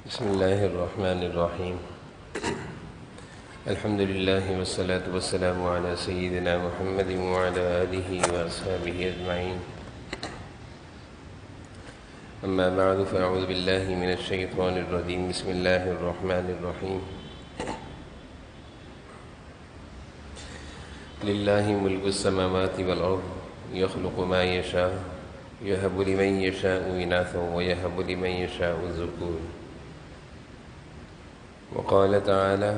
بسم الله الرحمن الرحيم. الحمد لله والصلاة والسلام على سيدنا محمد وعلى آله وأصحابه أجمعين. أما بعد فأعوذ بالله من الشيطان الرجيم. بسم الله الرحمن الرحيم. لله ملك السماوات والأرض يخلق ما يشاء يهب لمن يشاء إناثا ويهب لمن يشاء الذكور. وقال تعالى: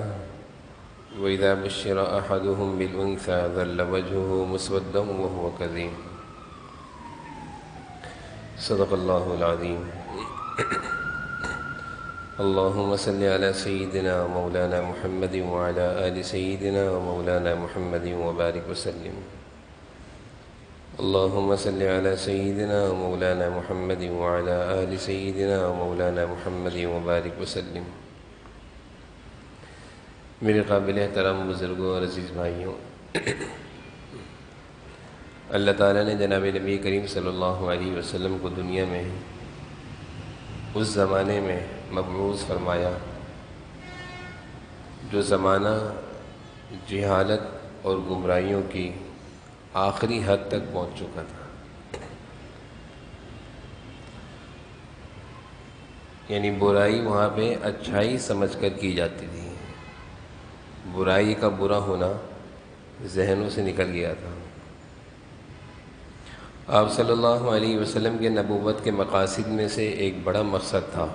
وإذا بشر أحدهم بالأنثى ظل وجهه مسودا وهو كظيم. صدق الله العظيم. اللهم صل على سيدنا ومولانا محمد وعلى آل سيدنا ومولانا محمد وبارك وسلم. اللهم صل على سيدنا ومولانا محمد وعلى آل سيدنا ومولانا محمد وبارك وسلم. میرے قابل احترام بزرگوں اور عزیز بھائیوں، اللہ تعالیٰ نے جناب نبی کریم صلی اللہ علیہ وسلم کو دنیا میں اس زمانے میں مبعوث فرمایا جو زمانہ جہالت اور گمراہیوں کی آخری حد تک پہنچ چکا تھا. یعنی برائی وہاں پہ اچھائی سمجھ کر کی جاتی تھی. برائی کا برا ہونا ذہنوں سے نکل گیا تھا. آپ صلی اللہ علیہ وسلم کے نبوت کے مقاصد میں سے ایک بڑا مقصد تھا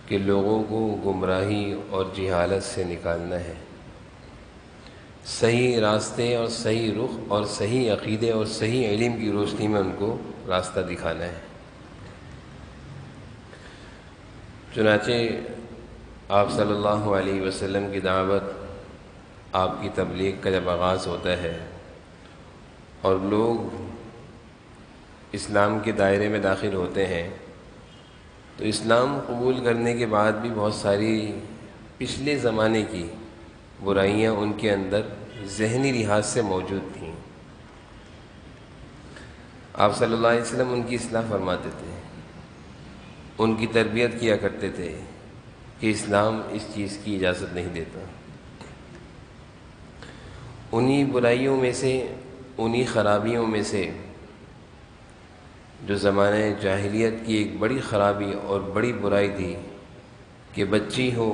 کہ لوگوں کو گمراہی اور جہالت سے نکالنا ہے، صحیح راستے اور صحیح رخ اور صحیح عقیدے اور صحیح علم کی روشنی میں ان کو راستہ دکھانا ہے. چنانچہ آپ صلی اللہ علیہ وسلم کی دعوت، آپ کی تبلیغ کا جب آغاز ہوتا ہے اور لوگ اسلام کے دائرے میں داخل ہوتے ہیں تو اسلام قبول کرنے کے بعد بھی بہت ساری پچھلے زمانے کی برائیاں ان کے اندر ذہنی لحاظ سے موجود تھیں. آپ صلی اللہ علیہ وسلم ان کی اصلاح فرماتے تھے، ان کی تربیت کیا کرتے تھے کہ اسلام اس چیز کی اجازت نہیں دیتا. انہی برائیوں میں سے، انہی خرابیوں میں سے جو زمانہ جاہلیت کی ایک بڑی خرابی اور بڑی برائی تھی کہ بچی ہو،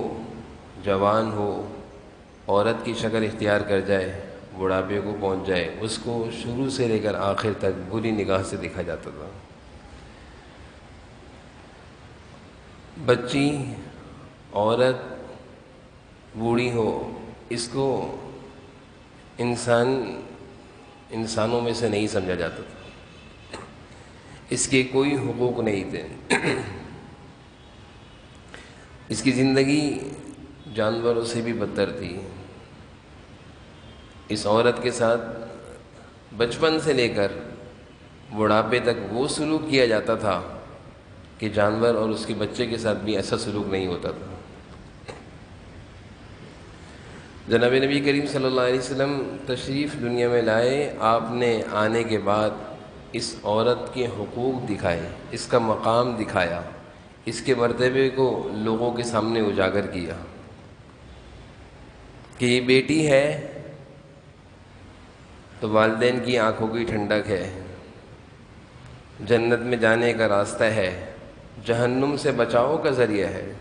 جوان ہو، عورت کی شکل اختیار کر جائے، بڑھاپے کو پہنچ جائے، اس کو شروع سے لے کر آخر تک بری نگاہ سے دیکھا جاتا تھا. بچی، عورت، بوڑھی ہو، اس کو انسانوں میں سے نہیں سمجھا جاتا تھا. اس کے کوئی حقوق نہیں تھے. اس کی زندگی جانوروں سے بھی بدتر تھی. اس عورت کے ساتھ بچپن سے لے کر بڑھاپے تک وہ سلوک کیا جاتا تھا کہ جانور اور اس کے بچے کے ساتھ بھی ایسا سلوک نہیں ہوتا تھا. جناب نبی کریم صلی اللہ علیہ وسلم تشریف دنیا میں لائے. آپ نے آنے کے بعد اس عورت کے حقوق دکھائے، اس کا مقام دکھایا، اس کے مرتبے کو لوگوں کے سامنے اجاگر کیا کہ یہ بیٹی ہے تو والدین کی آنکھوں کی ٹھنڈک ہے، جنت میں جانے کا راستہ ہے، جہنم سے بچاؤ کا ذریعہ ہے.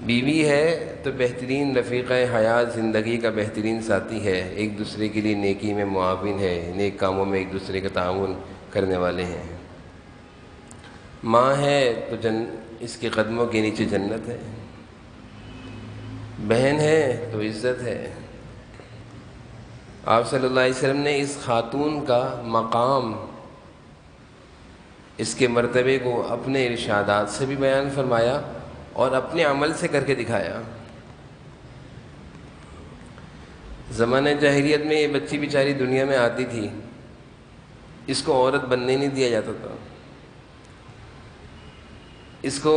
بیوی ہے تو بہترین رفیقہ حیات، زندگی کا بہترین ساتھی ہے، ایک دوسرے کے لیے نیکی میں معاون ہے، نیک کاموں میں ایک دوسرے کا تعاون کرنے والے ہیں. ماں ہے تو اس کے قدموں کے نیچے جنت ہے. بہن ہے تو عزت ہے. آپ صلی اللہ علیہ وسلم نے اس خاتون کا مقام، اس کے مرتبے کو اپنے ارشادات سے بھی بیان فرمایا اور اپنے عمل سے کر کے دکھایا. زمانہ جاہلیت میں یہ بچی بیچاری دنیا میں آتی تھی، اس کو عورت بننے نہیں دیا جاتا تھا، اس کو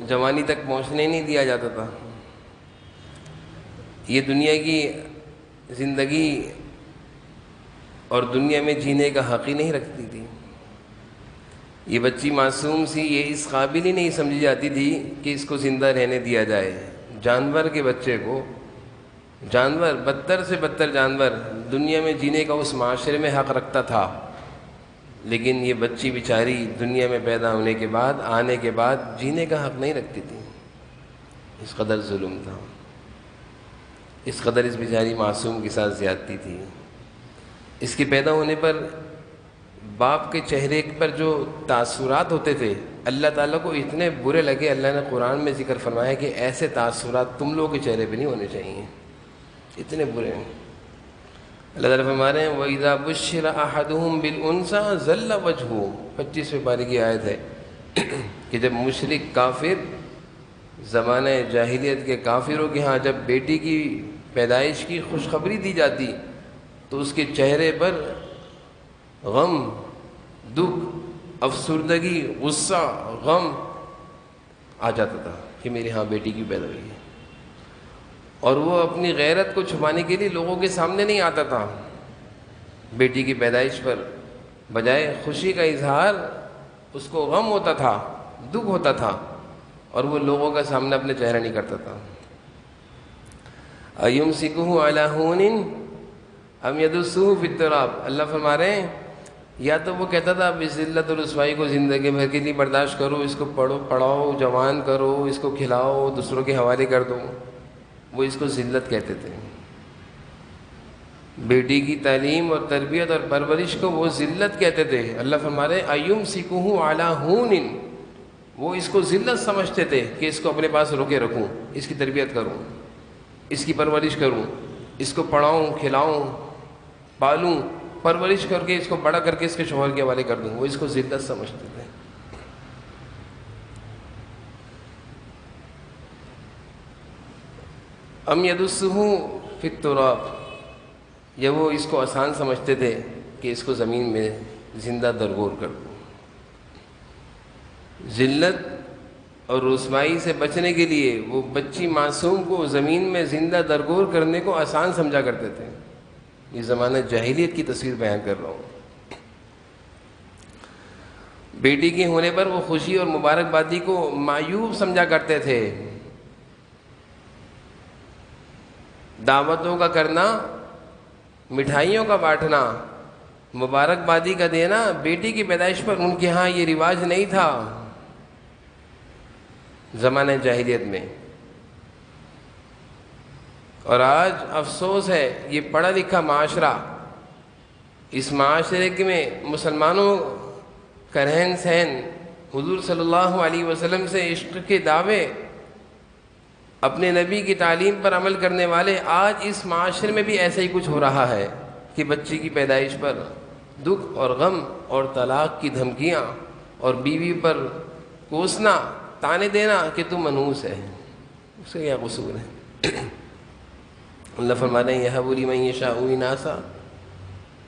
جوانی تک پہنچنے نہیں دیا جاتا تھا. یہ دنیا کی زندگی اور دنیا میں جینے کا حق ہی نہیں رکھتی تھی. یہ بچی معصوم سی، یہ اس قابل ہی نہیں سمجھی جاتی تھی کہ اس کو زندہ رہنے دیا جائے۔ جانور کے بچے کو، جانور بدتر سے بدتر جانور دنیا میں جینے کا اس معاشرے میں حق رکھتا تھا، لیکن یہ بچی بیچاری دنیا میں پیدا ہونے کے بعد، آنے کے بعد جینے کا حق نہیں رکھتی تھی۔ اس قدر ظلم تھا، اس قدر اس بیچاری معصوم کے ساتھ زیادتی تھی۔ اس کے پیدا ہونے پر باپ کے چہرے پر جو تاثرات ہوتے تھے، اللہ تعالیٰ کو اتنے برے لگے، اللہ نے قرآن میں ذکر فرمایا کہ ایسے تاثرات تم لوگوں کے چہرے پہ نہیں ہونے چاہیے، اتنے برے ہیں۔ اللہ تعالیٰ فرما رہے ہیں وَإِذَا بُشِّرَ أَحَدُهُمْ بِالْأُنثَىٰ ظَلَّ وَجْهُهُ، 25ویں پارے کی آیت ہے کہ جب مشرک کافر زمانہ جاہلیت کے کافروں کے ہاں جب بیٹی کی پیدائش کی خوشخبری دی جاتی تو اس کے چہرے پر غم، دکھ، افسردگی، غصہ، غم آ جاتا تھا کہ میرے ہاں بیٹی کی پیدا ہوئی ہے، اور وہ اپنی غیرت کو چھپانے کے لیے لوگوں کے سامنے نہیں آتا تھا۔ بیٹی کی پیدائش پر بجائے خوشی کا اظہار اس کو غم ہوتا تھا، دکھ ہوتا تھا، اور وہ لوگوں کا سامنے اپنے چہرہ نہیں کرتا تھا۔ اَيُمْسِكُهُ عَلَىٰ هُونٍ أَمْ يَدُسُّهُ فِي التُّرَابِ، اللہ فرما رہے ہیں یا تو وہ کہتا تھا اب اس ذلت اور رسوائی کو زندگی بھر کے لیے برداشت کرو، اس کو پڑھاؤ، جوان کرو، اس کو کھلاؤ، دوسروں کے حوالے کر دو، وہ اس کو ذلت کہتے تھے۔ بیٹی کی تعلیم اور تربیت اور پرورش کو وہ ذلت کہتے تھے۔ اللہ فرما رہے ہیں اَيُمْسِكُهُ عَلَىٰ هُونٍ، وہ اس کو ذلت سمجھتے تھے کہ اس کو اپنے پاس روکے رکھوں، اس کی تربیت کروں، اس کی پرورش کروں، اس کو پڑھاؤں، کھلاؤں، پالوں، پرورش کر کے اس کو بڑا کر کے اس کے شوہر کے حوالے کر دوں، وہ اس کو ذلت سمجھتے تھے۔ ام يدسه فی التراب، یا وہ اس کو آسان سمجھتے تھے کہ اس کو زمین میں زندہ درگور کر دوں۔ ذلت اور رسوائی سے بچنے کے لیے وہ بچی معصوم کو زمین میں زندہ درگور کرنے کو آسان سمجھا کرتے تھے۔ یہ زمانہ جاہلیت کی تصویر بیان کر رہا ہوں۔ بیٹی کے ہونے پر وہ خوشی اور مبارکبادی کو معیوب سمجھا کرتے تھے۔ دعوتوں کا کرنا، مٹھائیوں کا بانٹنا، مبارکبادی کا دینا بیٹی کی پیدائش پر ان کے ہاں یہ رواج نہیں تھا زمانہ جاہلیت میں۔ اور آج افسوس ہے یہ پڑھا لکھا معاشرہ، اس معاشرے میں مسلمانوں کا رہن سہن، حضور صلی اللہ علیہ وسلم سے عشق کے دعوے، اپنے نبی کی تعلیم پر عمل کرنے والے، آج اس معاشرے میں بھی ایسا ہی کچھ ہو رہا ہے کہ بچی کی پیدائش پر دکھ اور غم اور طلاق کی دھمکیاں اور بیوی پر کوسنا، تانے دینا کہ تم منحوس ہے، اس کا کیا قصور ہے؟ اللہ فرماتے ہیں یَهَبُ لِمَن یَشَاءُ اِنَاثًا،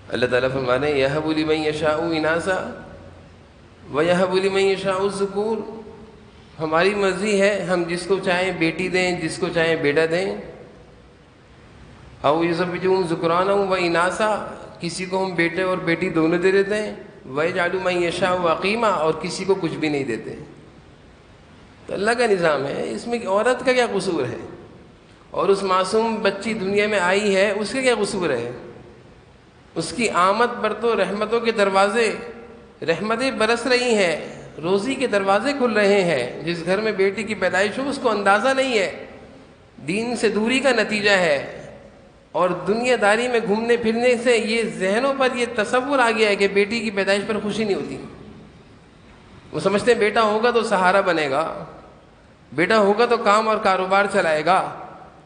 اللہ تعالیٰ فرماتے ہیں یَهَبُ لِمَن یَشَاءُ اِنَاثًا وَيَهَبُ لِمَن یَشَاءُ الذُّکُورَ، ہماری مرضی ہے، ہم جس کو چاہیں بیٹی دیں، جس کو چاہیں بیٹا دیں۔ اَوْ يُزَوِّجُهُمْ ذُكْرَانًا وَإِنَاثًا، کسی کو ہم بیٹے اور بیٹی دونوں دے دیتے ہیں، وَيَجْعَلُ مَن يَشَاءُ عَقِيمًا، اور کسی کو کچھ بھی نہیں دیتے۔ تو اللہ کا نظام ہے، اس میں عورت کا کیا قصور ہے؟ اور اس معصوم بچی دنیا میں آئی ہے، اس کا کیا قصور ہے؟ اس کی آمد پر تو رحمتوں کے دروازے، رحمتیں برس رہی ہیں، روزی کے دروازے کھل رہے ہیں۔ جس گھر میں بیٹی کی پیدائش ہو اس کو اندازہ نہیں ہے، دین سے دوری کا نتیجہ ہے، اور دنیا داری میں گھومنے پھرنے سے یہ ذہنوں پر یہ تصور آ گیا ہے کہ بیٹی کی پیدائش پر خوشی نہیں ہوتی۔ وہ سمجھتے ہیں بیٹا ہوگا تو سہارا بنے گا، بیٹا ہوگا تو کام اور کاروبار چلائے گا،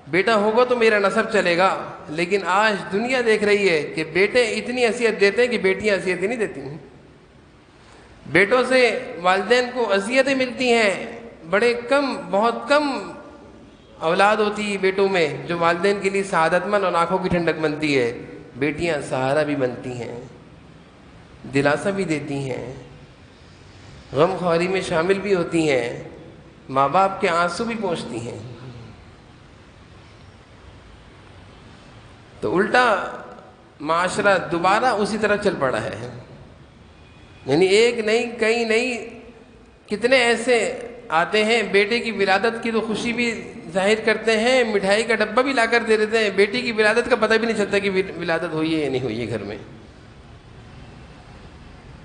بیٹا ہوگا تو میرا نسب چلے گا۔ لیکن آج دنیا دیکھ رہی ہے کہ بیٹے اتنی اذیت دیتے ہیں کہ بیٹیاں اذیت ہی نہیں دیتی ہیں۔ بیٹوں سے والدین کو اذیتیں ملتی ہیں، بڑے کم، بہت کم اولاد ہوتی ہے بیٹوں میں جو والدین کے لیے سعادت مند اور آنکھوں کی ٹھنڈک بنتی ہے۔ بیٹیاں سہارا بھی بنتی ہیں، دلاسا بھی دیتی ہیں، غم خواری میں شامل بھی ہوتی ہیں، ماں باپ کے آنسو بھی پونچھتی ہیں۔ تو الٹا معاشرہ دوبارہ اسی طرح چل پڑا ہے۔ یعنی ایک نہیں کئی نہیں کتنے ایسے آتے ہیں بیٹے کی ولادت کی تو خوشی بھی ظاہر کرتے ہیں، مٹھائی کا ڈبہ بھی لا کر دے دیتے ہیں، بیٹی کی ولادت کا پتہ بھی نہیں چلتا کہ ولادت ہوئی ہے یا نہیں ہوئی ہے گھر میں.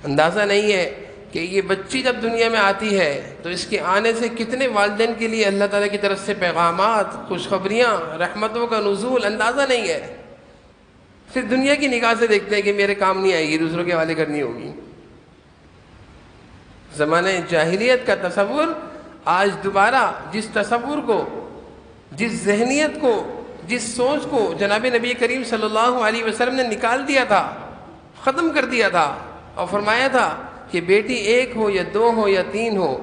اندازہ نہیں ہے کہ یہ بچی جب دنیا میں آتی ہے تو اس کے آنے سے کتنے والدین کے لیے اللہ تعالیٰ کی طرف سے پیغامات، خوشخبریاں، رحمتوں کا نزول، اندازہ نہیں ہے. پھر دنیا کی نگاہ سے دیکھتے ہیں کہ میرے کام نہیں آئے گی، دوسروں کے حوالے کرنی ہوگی. زمانہ جاہلیت کا تصور آج دوبارہ جس تصور کو، جس ذہنیت کو، جس سوچ کو جناب نبی کریم صلی اللہ علیہ وسلم نے نکال دیا تھا، ختم کر دیا تھا، اور فرمایا تھا کہ بیٹی ایک ہو یا دو ہو یا تین ہو،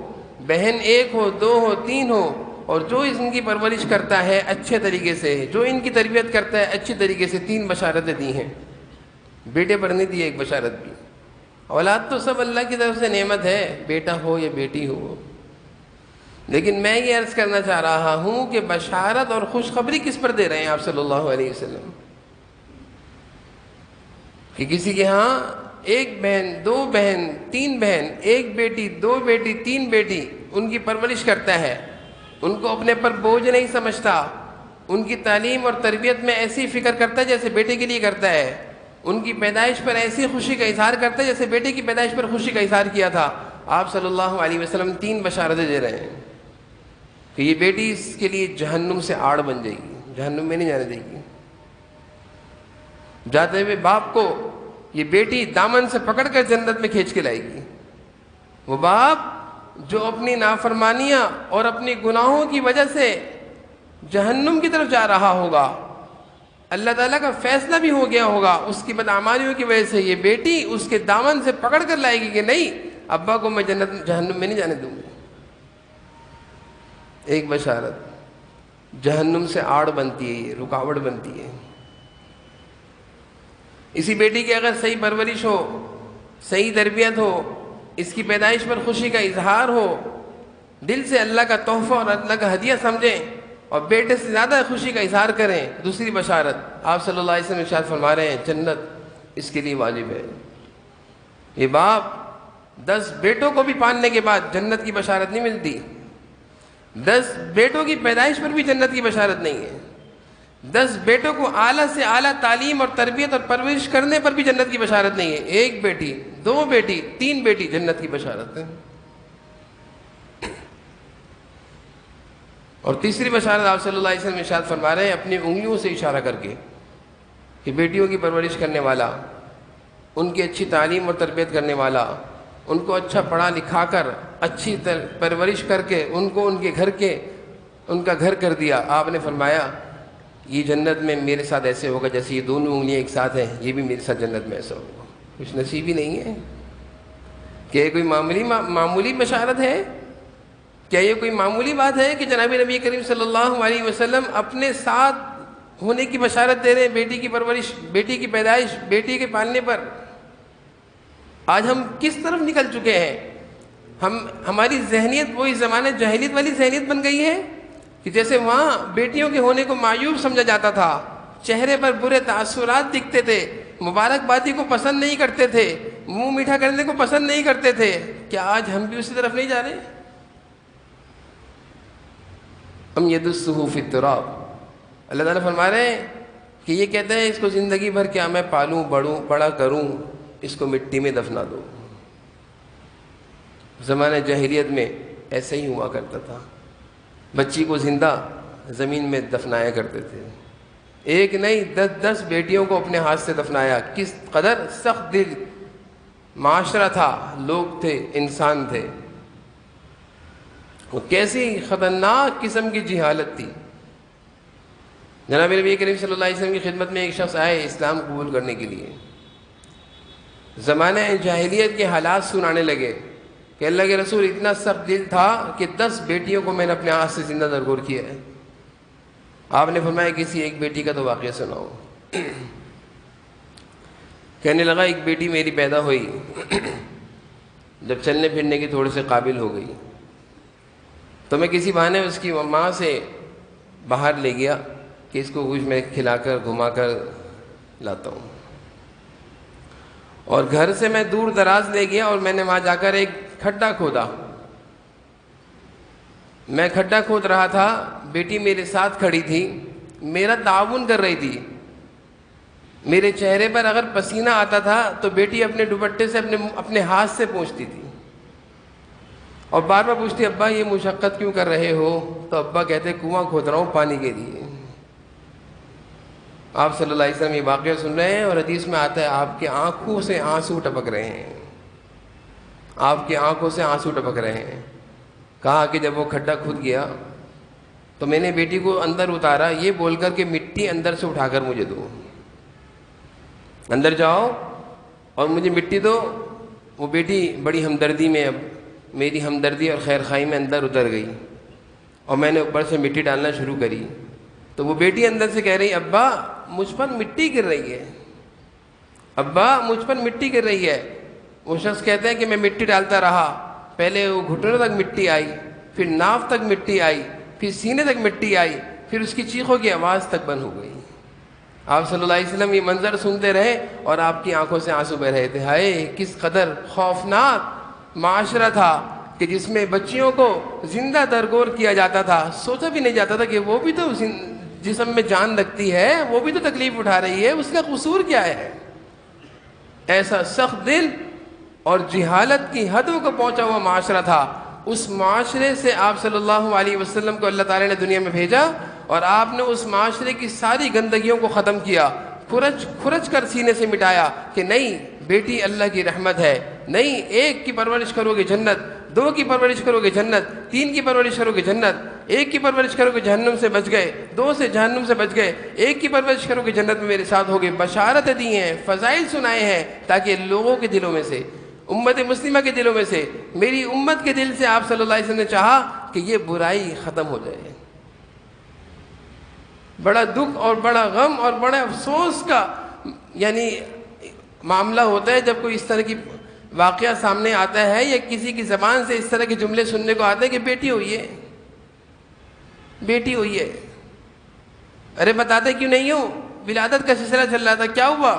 بہن ایک ہو دو ہو تین ہو، اور جو ان کی پرورش کرتا ہے اچھے طریقے سے، جو ان کی تربیت کرتا ہے اچھے طریقے سے، 3 بشارتیں دی ہیں. بیٹے پر نہیں دی ایک بشارت بھی. اولاد تو سب اللہ کی طرف سے نعمت ہے، بیٹا ہو یا بیٹی ہو. لیکن میں یہ عرض کرنا چاہ رہا ہوں کہ بشارت اور خوشخبری کس پر دے رہے ہیں آپ صلی اللہ علیہ وسلم؟ کہ کسی کے ہاں 1 بہن 2 بہن 3 بہن، 1 بیٹی 2 بیٹی 3 بیٹی، ان کی پرورش کرتا ہے، ان کو اپنے پر بوجھ نہیں سمجھتا، ان کی تعلیم اور تربیت میں ایسی فکر کرتا ہے جیسے بیٹے کے لیے کرتا ہے، ان کی پیدائش پر ایسی خوشی کا اظہار کرتا ہے جیسے بیٹے کی پیدائش پر خوشی کا اظہار کیا تھا. آپ صلی اللہ علیہ وسلم 3 بشارتیں دے رہے ہیں کہ یہ بیٹی اس کے لیے جہنم سے آڑ بن جائے گی، جہنم میں نہیں جانے دے گی. جاتے ہوئے باپ کو یہ بیٹی دامن سے پکڑ کر جنت میں کھینچ کے لائے گی. وہ باپ جو اپنی نافرمانیاں اور اپنی گناہوں کی وجہ سے جہنم کی طرف جا رہا ہوگا، اللہ تعالیٰ کا فیصلہ بھی ہو گیا ہوگا اس کی بدعمالیوں کی وجہ سے، یہ بیٹی اس کے دامن سے پکڑ کر لائے گی کہ نہیں، ابا کو میں جہنم میں نہیں جانے دوں گی. ایک بشارت جہنم سے آڑ بنتی ہے، یہ رکاوٹ بنتی ہے. اسی بیٹی کی اگر صحیح پرورش ہو، صحیح تربیت ہو، اس کی پیدائش پر خوشی کا اظہار ہو، دل سے اللہ کا تحفہ اور اللہ کا ہدیہ سمجھیں اور بیٹے سے زیادہ خوشی کا اظہار کریں. دوسری بشارت آپ صلی اللہ علیہ وسلم ارشاد فرما رہے ہیں جنت اس کے لیے واجب ہے. یہ باپ 10 بیٹوں کو بھی پالنے کے بعد جنت کی بشارت نہیں ملتی، 10 بیٹوں کی پیدائش پر بھی جنت کی بشارت نہیں ہے، 10 بیٹوں کو اعلیٰ سے اعلیٰ تعلیم اور تربیت اور پرورش کرنے پر بھی جنت کی بشارت نہیں ہے. 1 بیٹی 2 بیٹی 3 بیٹی جنت کی بشارت ہے. اور تیسری بشارت آپ صلی اللہ علیہ وسلم ارشاد فرما رہے ہیں اپنی انگلیوں سے اشارہ کر کے کہ بیٹیوں کی پرورش کرنے والا، ان کی اچھی تعلیم اور تربیت کرنے والا، ان کو اچھا پڑھا لکھا کر اچھی پرورش کر کے ان کو ان کا گھر کر دیا. آپ نے فرمایا یہ جنت میں میرے ساتھ ایسے ہوگا جیسے یہ دونوں انگلیاں ایک ساتھ ہیں، یہ بھی میرے ساتھ جنت میں ایسا ہوگا. کچھ نصیب ہی نہیں ہے. کیا یہ کوئی معمولی بشارت ہے؟ کیا یہ کوئی معمولی بات ہے کہ جناب نبی کریم صلی اللہ علیہ وسلم اپنے ساتھ ہونے کی بشارت دے رہے ہیں بیٹی کی پرورش، بیٹی کی پیدائش، بیٹی کے پالنے پر؟ آج ہم کس طرف نکل چکے ہیں؟ ہماری ذہنیت وہی زمانے جاہلیت والی ذہنیت بن گئی ہے کہ جیسے وہاں بیٹیوں کے ہونے کو معیوب سمجھا جاتا تھا، چہرے پر برے تاثرات دکھتے تھے، مبارکبادی کو پسند نہیں کرتے تھے، منہ میٹھا کرنے کو پسند نہیں کرتے تھے. کیا آج ہم بھی اسی طرف نہیں جا رہے؟ ہم یدسہ فی التراب. اللہ تعالیٰ فرما رہے ہیں کہ یہ کہتے ہیں اس کو زندگی بھر کیا میں پالوں بڑا کروں، اس کو مٹی میں دفنا دو. زمانہ جاہلیت میں ایسا ہی ہوا کرتا تھا، بچی کو زندہ زمین میں دفنایا کرتے تھے. 1 نہیں 10 بیٹیوں کو اپنے ہاتھ سے دفنایا. کس قدر سخت دل معاشرہ تھا، لوگ تھے، انسان تھے. وہ کیسی خطرناک قسم کی جہالت تھی. جناب نبی کریم صلی اللہ علیہ وسلم کی خدمت میں ایک شخص آئے اسلام قبول کرنے کے لیے. زمانہ جاہلیت کے حالات سنانے لگے کہ اللہ کے رسول اتنا سخت دل تھا کہ 10 بیٹیوں کو میں نے اپنے ہاتھ سے زندہ درگور کیا ہے. آپ نے فرمایا کسی ایک بیٹی کا تو واقعہ سناؤ. کہنے لگا ایک بیٹی میری پیدا ہوئی، جب چلنے پھرنے کی تھوڑے سے قابل ہو گئی تو میں کسی بہانے اس کی ماں سے باہر لے گیا کہ اس کو کچھ میں کھلا کر گھما کر لاتا ہوں. اور گھر سے میں دور دراز لے گیا اور میں نے وہاں جا کر ایک کھڈا کھودا. میں کھڈا کھود رہا تھا، بیٹی میرے ساتھ کھڑی تھی، میرا تعاون کر رہی تھی. میرے چہرے پر اگر پسینہ آتا تھا تو بیٹی اپنے دوپٹے سے اپنے ہاتھ سے پونچھتی تھی اور بار بار پوچھتی ابا یہ مشقت کیوں کر رہے ہو؟ تو ابا کہتے کنواں کھود رہا ہوں پانی کے لیے. آپ صلی اللہ علیہ وسلم یہ واقعہ سن رہے ہیں اور حدیث میں آتا ہے آپ کی آنکھوں سے آنسو ٹپک رہے ہیں، آپ کی آنکھوں سے آنسو ٹپک رہے ہیں. کہا کہ جب وہ کھڈا کھود گیا تو میں نے بیٹی کو اندر اتارا یہ بول کر کہ مٹی اندر سے اٹھا کر مجھے دو، اندر جاؤ اور مجھے مٹی دو. وہ بیٹی بڑی ہمدردی میں، اب میری ہمدردی اور خیر خواہی میں اندر اتر گئی اور میں نے اوپر سے مٹی ڈالنا شروع کری. تو وہ بیٹی اندر سے کہہ رہی ابا مجھ پر مٹی گر رہی ہے، ابا مجھ پر مٹی گر رہی ہے. وہ شخص کہتے ہیں کہ میں مٹی ڈالتا رہا، پہلے وہ گھٹنوں تک مٹی آئی، پھر ناف تک مٹی آئی، پھر سینے تک مٹی آئی، پھر اس کی چیخوں کی آواز تک بند ہو گئی. آپ صلی اللہ علیہ وسلم یہ منظر سنتے رہے اور آپ کی آنکھوں سے آنسو بہ رہے تھے. ہائے کس قدر خوفناک معاشرہ تھا کہ جس میں بچیوں کو زندہ درگور کیا جاتا تھا. سوچا بھی نہیں جاتا تھا کہ وہ بھی تو جسم میں جان رکھتی ہے، وہ بھی تو تکلیف اٹھا رہی ہے، اس کا قصور کیا ہے؟ ایسا سخت دل اور جہالت کی حدوں کو پہنچا ہوا معاشرہ تھا. اس معاشرے سے آپ صلی اللہ علیہ وسلم کو اللہ تعالی نے دنیا میں بھیجا اور آپ نے اس معاشرے کی ساری گندگیوں کو ختم کیا، کھرچ کر سینے سے مٹایا کہ نہیں بیٹی اللہ کی رحمت ہے. نہیں، ایک کی پرورش کرو گے جنت، دو کی پرورش کرو گے جنت، تین کی پرورش کرو گے جنت، ایک کی پرورش کرو گے جہنم سے بچ گئے، دو سے جہنم سے بچ گئے، ایک کی پرورش کرو گے جنت میں میرے ساتھ ہوگے. بشارت دی ہیں، فضائل سنائے ہیں تاکہ لوگوں کے دلوں میں سے، امت مسلمہ کے دلوں میں سے، میری امت کے دل سے آپ صلی اللہ علیہ وسلم نے چاہا کہ یہ برائی ختم ہو جائے. بڑا دکھ اور بڑا غم اور بڑا افسوس کا یعنی معاملہ ہوتا ہے جب کوئی اس طرح کی واقعہ سامنے آتا ہے یا کسی کی زبان سے اس طرح کے جملے سننے کو آتے ہیں کہ بیٹی ہوئی ہے، بیٹی ہوئی ہے. ارے بتاتے کیوں نہیں ہو؟ ولادت کا سلسلہ چل رہا تھا، کیا ہوا؟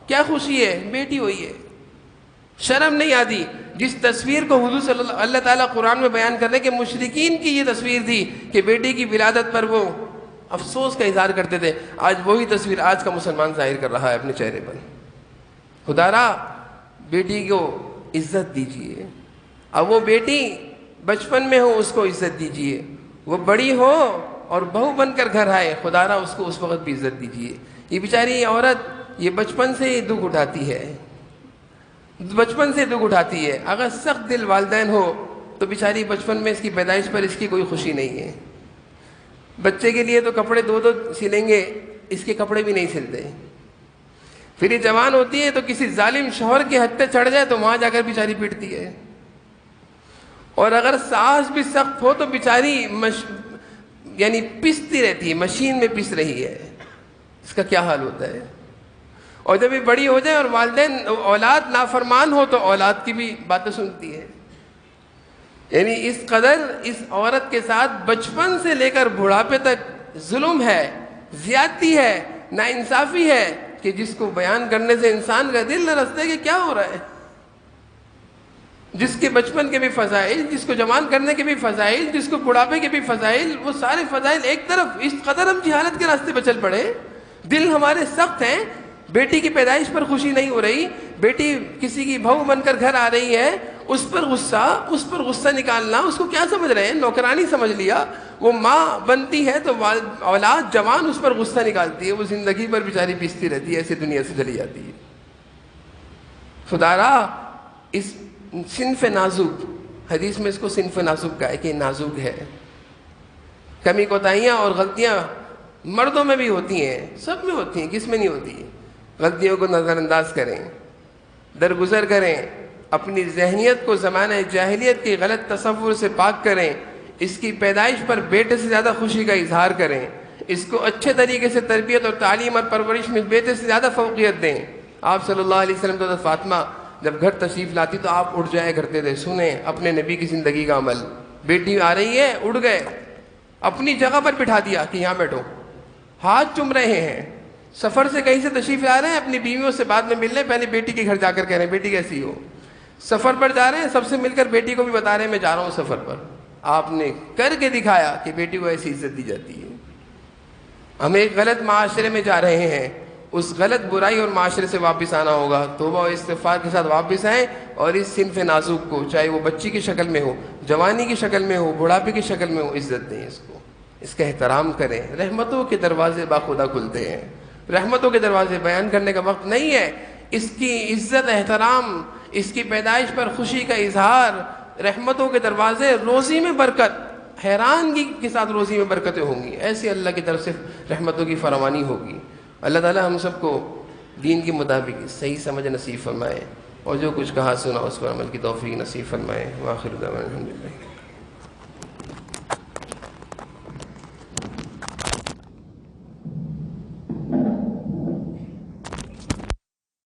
کیا خوشی ہے؟ بیٹی ہوئی ہے. شرم نہیں آتی؟ جس تصویر کو حضور صلی اللہ تعالیٰ قرآن میں بیان کر رہے کہ مشرکین کی یہ تصویر تھی کہ بیٹی کی ولادت پر وہ افسوس کا اظہار کرتے تھے، آج وہی تصویر آج کا مسلمان ظاہر کر رہا ہے اپنے چہرے پر. خدا را بیٹی کو عزت دیجیے. اب وہ بیٹی بچپن میں ہو اس کو عزت دیجیے، وہ بڑی ہو اور بہو بن کر گھر آئے خدا را اس کو اس وقت بھی عزت دیجیے. یہ بیچاری عورت یہ بچپن سے دکھ اٹھاتی ہے، بچپن سے دکھ اٹھاتی ہے. اگر سخت دل والدین ہو تو بیچاری بچپن میں اس کی پیدائش پر اس کی کوئی خوشی نہیں ہے. بچے کے لیے تو کپڑے دو سلیں گے، اس کے کپڑے بھی نہیں سلتے. پھر یہ جوان ہوتی ہے تو کسی ظالم شوہر کے حد پہ چڑھ جائے تو وہاں جا کر بیچاری پیٹتی ہے. اور اگر ساس بھی سخت ہو تو بیچاری یعنی پستی رہتی ہے، مشین میں پس رہی ہے. اس کا کیا حال ہوتا ہے؟ اور جب یہ بڑی ہو جائے اور والدین اولاد نافرمان ہو تو اولاد کی بھی باتیں سنتی ہے. یعنی اس قدر اس عورت کے ساتھ بچپن سے لے کر بڑھاپے تک ظلم ہے، زیادتی ہے، ناانصافی ہے کہ جس کو بیان کرنے سے انسان کا دل لرزتا ہے کہ کیا ہو رہا ہے. جس کے بچپن کے بھی فضائل، جس کو جوان کرنے کے بھی فضائل، جس کو بڑھاپے کے بھی فضائل، وہ سارے فضائل ایک طرف، اس قدر ہم جہالت کے راستے پہ چل پڑے، دل ہمارے سخت ہیں. بیٹی کی پیدائش پر خوشی نہیں ہو رہی، بیٹی کسی کی بہو بن کر گھر آ رہی ہے، اس پر غصہ نکالنا، اس کو کیا سمجھ رہے ہیں؟ نوکرانی سمجھ لیا. وہ ماں بنتی ہے تو اولاد جوان اس پر غصہ نکالتی ہے، وہ زندگی پر بیچاری پیستی رہتی ہے، ایسی دنیا سے چلی جاتی ہے. خدا را اس صنف نازک، حدیث میں اس کو صنف نازک کہا ہے کہ نازک ہے. کمی کوتاہیاں اور غلطیاں مردوں میں بھی ہوتی ہیں، سب میں ہوتی ہیں، کس میں نہیں ہوتی. غلطیوں کو نظر انداز کریں، درگزر کریں، اپنی ذہنیت کو زمانہ جاہلیت کی غلط تصور سے پاک کریں. اس کی پیدائش پر بیٹے سے زیادہ خوشی کا اظہار کریں. اس کو اچھے طریقے سے تربیت اور تعلیم اور پرورش میں بیٹے سے زیادہ فوقیت دیں. آپ صلی اللہ علیہ وسلم تو فاطمہ جب گھر تشریف لاتی تو آپ اٹھ جایا کرتے تھے. سنیں اپنے نبی کی زندگی کا عمل. بیٹی آ رہی ہے، اٹھ گئے، اپنی جگہ پر بٹھا دیا کہ یہاں بیٹھو. ہاتھ چوم رہے ہیں، سفر سے کہیں سے تشریف لا رہے ہیں، اپنی بیویوں سے بعد میں مل رہے ہیں، پہلے بیٹی کے گھر جا کر کہہ رہے ہیں بیٹی کیسی ہو. سفر پر جا رہے ہیں، سب سے مل کر بیٹی کو بھی بتا رہے ہیں میں جا رہا ہوں سفر پر. آپ نے کر کے دکھایا کہ بیٹی کو ایسی عزت دی جاتی ہے. ہم ایک غلط معاشرے میں جا رہے ہیں، اس غلط برائی اور معاشرے سے واپس آنا ہوگا. توبہ و استغفار کے ساتھ واپس آئیں اور اس صنف نازک کو، چاہے وہ بچی کی شکل میں ہو، جوانی کی شکل میں ہو، بڑھاپے کی شکل میں ہو، عزت دیں اس کو، اس کا احترام کریں. رحمتوں کے دروازے باخدا کھلتے ہیں. رحمتوں کے دروازے بیان کرنے کا وقت نہیں ہے. اس کی عزت احترام، اس کی پیدائش پر خوشی کا اظہار. رحمتوں کے دروازے، روزی میں برکت، حیرانگی کے ساتھ روزی میں برکتیں ہوں گی. ایسی اللہ کی طرف سے رحمتوں کی فراوانی ہوگی. اللہ تعالی ہم سب کو دین کے مطابق صحیح سمجھ نصیب فرمائے، اور جو کچھ کہا سنا اس پر عمل کی توفیق نصیب فرمائے. وآخر دعوانا الحمدللہ.